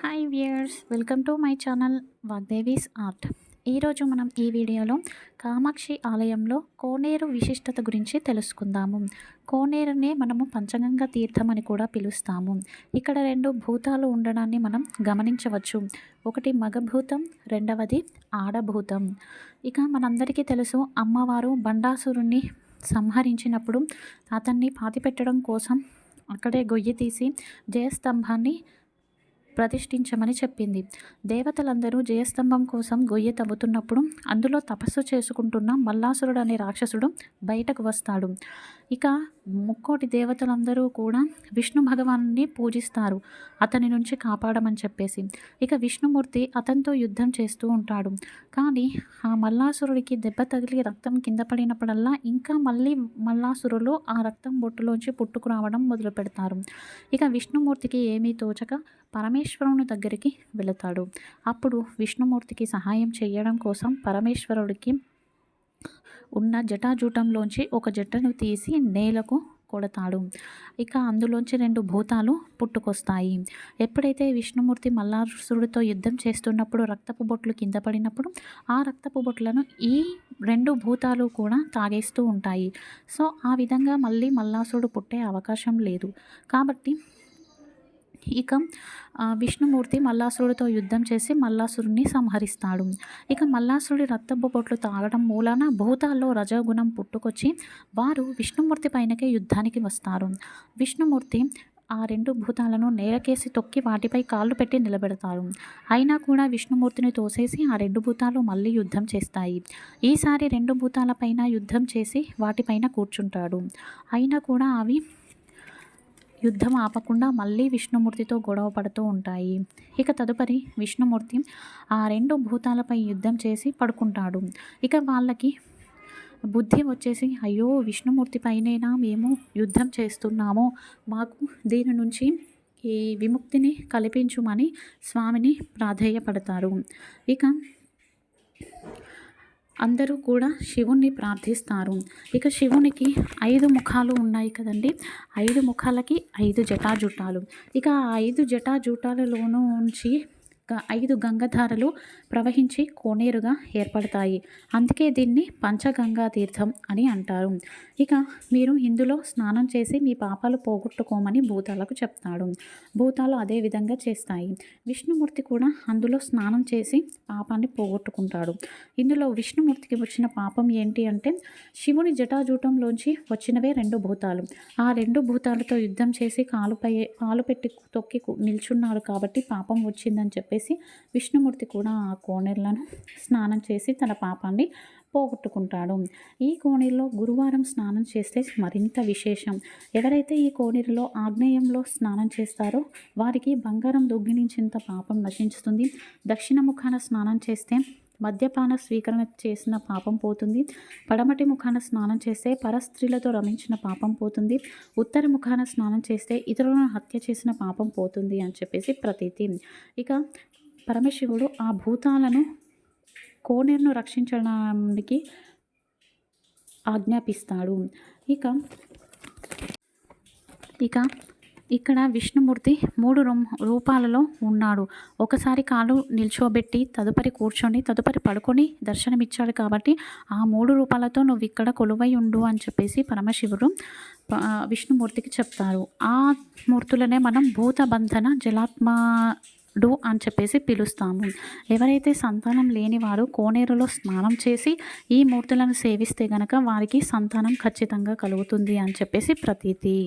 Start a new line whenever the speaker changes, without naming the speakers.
Hi viewers, welcome to my channel Vagdevi's art. ఈరోజు మనం ఈ వీడియోలో కామాక్షి ఆలయంలో కోనేరు విశిష్టత గురించి తెలుసుకుందాము. కోనేరునే మనము పంచగంగ తీర్థం అని కూడా పిలుస్తాము. ఇక్కడ రెండు భూతాలు ఉండడాన్ని మనం గమనించవచ్చు. ఒకటి మగభూతం, రెండవది ఆడభూతం. ఇక మనందరికీ తెలుసు, అమ్మవారు బండాసురుణ్ణి సంహరించినప్పుడు అతన్ని పాతిపెట్టడం కోసం అక్కడే గొయ్యి తీసి జయస్తంభాన్ని ప్రతిష్ఠించమని చెప్పింది. దేవతలందరూ జయస్తంభం కోసం గొయ్యి తవ్వుతున్నప్పుడు అందులో తపస్సు చేసుకుంటున్న మల్లాసురుడు అనే రాక్షసుడు బయటకు వస్తాడు. ఇక ముక్కోటి దేవతలందరూ కూడా విష్ణు భగవాన్ని పూజిస్తారు, అతని నుంచి కాపాడమని చెప్పేసి. ఇక విష్ణుమూర్తి అతనితో యుద్ధం చేస్తూ ఉంటాడు. కానీ ఆ మల్లాసురుడికి దెబ్బ తగిలి రక్తం కింద పడినప్పుడల్లా ఇంకా మళ్ళీ మల్లాసురులు ఆ రక్తం బొట్టులోంచి పుట్టుకురావడం మొదలు పెడతారు. ఇక విష్ణుమూర్తికి ఏమీ తోచక పరమేశ్వరుని దగ్గరికి వెళతాడు. అప్పుడు విష్ణుమూర్తికి సహాయం చేయడం కోసం పరమేశ్వరుడికి ఉన్న జటాజూటంలోంచి ఒక జటను తీసి నేలకు కొడతాడు. ఇక అందులోంచి రెండు భూతాలు పుట్టుకొస్తాయి. ఎప్పుడైతే విష్ణుమూర్తి మల్లాసురుడితో యుద్ధం చేస్తున్నప్పుడు రక్తపు బొట్లు కింద పడినప్పుడు ఆ రక్తపు బొట్లను ఈ రెండు భూతాలు కూడా తాగేస్తూ ఉంటాయి. సో ఆ విధంగా మళ్ళీ మల్లాసురుడు పుట్టే అవకాశం లేదు. కాబట్టి ఇక విష్ణుమూర్తి మల్లాసురుడితో యుద్ధం చేసి మల్లాసురుడిని సంహరిస్తాడు. ఇక మల్లాసురుడి రక్తపు బొట్లు తాగడం మూలాన భూతాల్లో రజోగుణం పుట్టుకొచ్చి వారు విష్ణుమూర్తి పైనకే యుద్ధానికి వస్తారు. విష్ణుమూర్తి ఆ రెండు భూతాలను నేలకేసి తొక్కి వాటిపై కాళ్ళు పెట్టి నిలబెడతారు. అయినా కూడా విష్ణుమూర్తిని తోసేసి ఆ రెండు భూతాలు మళ్ళీ యుద్ధం చేస్తాయి. ఈసారి రెండు భూతాలపైన యుద్ధం చేసి వాటిపైన కూర్చుంటాడు. అయినా కూడా అవి యుద్ధం ఆపకుండా మళ్ళీ విష్ణుమూర్తితో గొడవ పడుతూ ఉంటాయి. ఇక తదుపరి విష్ణుమూర్తి ఆ రెండు భూతాలపై యుద్ధం చేసి పడుకుంటాడు. ఇక వాళ్ళకి బుద్ధి వచ్చేసి, అయ్యో విష్ణుమూర్తి పైనేనా మేము యుద్ధం చేస్తున్నాము, మాకు దీని నుంచి ఈ విముక్తిని కల్పించుమని స్వామిని ప్రాధేయపడతారు. ఇక అందరూ కూడా శివుణ్ణి ప్రార్థిస్తారు. ఇక శివునికి 5 ముఖాలు ఉన్నాయి కదండి. 5 ముఖాలకి 5 జటాజూటాలు. ఇక ఆ 5 జటాజూటాలలోనుంచి 5 గంగధారలు ప్రవహించి కోనేరుగా ఏర్పడతాయి. అందుకే దీన్ని పంచగంగా తీర్థం అని అంటారు. ఇక మీరు ఇందులో స్నానం చేసి మీ పాపాలు పోగొట్టుకోమని భూతాలకు చెప్తాడు. భూతాలు అదే విధంగా చేస్తాయి. విష్ణుమూర్తి కూడా అందులో స్నానం చేసి పాపాన్ని పోగొట్టుకుంటాడు. ఇందులో విష్ణుమూర్తికి వచ్చిన పాపం ఏంటి అంటే, శివుని జటాజూటంలోంచి వచ్చినవే 2 భూతాలు. ఆ 2 భూతాలతో యుద్ధం చేసి కాలు పెట్టి తొక్కి నిల్చున్నాడు కాబట్టి పాపం వచ్చిందని చెప్పేసి విష్ణుమూర్తి కూడా ఆ కోనేరులను స్నానం చేసి తన పాపాన్ని పోగొట్టుకుంటాడు. ఈ కోనేరులో గురువారం స్నానం చేస్తే మరింత విశేషం. ఎవరైతే ఈ కోనేరులో ఆగ్నేయంలో స్నానం చేస్తారో వారికి బంగారం దొంగిలించేంత పాపం నశించుతుంది. దక్షిణ ముఖాన స్నానం చేస్తే మద్యపాన స్వీకరణ చేసిన పాపం పోతుంది. పడమటి ముఖాన స్నానం చేస్తే పరస్త్రీలతో రమించిన పాపం పోతుంది. ఉత్తర ముఖాన స్నానం చేస్తే ఇతరులను హత్య చేసిన పాపం పోతుంది అని చెప్పేసి ప్రతీతి. ఇక పరమశివుడు ఆ భూతాలను కోనేరును రక్షించడానికి ఆజ్ఞాపిస్తాడు. ఇక్కడ విష్ణుమూర్తి 3 రూపాలలో ఉన్నాడు. ఒకసారి కాలు నిల్చోబెట్టి, తదుపరి కూర్చొని, తదుపరి పడుకొని దర్శనమిచ్చాడు. కాబట్టి ఆ 3 రూపాలతో నువ్వు ఇక్కడ కొలువై ఉండు అని చెప్పేసి పరమశివుడు విష్ణుమూర్తికి చెప్తారు. ఆ మూర్తులనే మనం భూతబంధన జలాత్ముడు అని చెప్పేసి పిలుస్తాము. ఎవరైతే సంతానం లేని వారు కోనేరులో స్నానం చేసి ఈ మూర్తులను సేవిస్తే గనక వారికి సంతానం ఖచ్చితంగా కలుగుతుంది అని చెప్పేసి ప్రతీతి.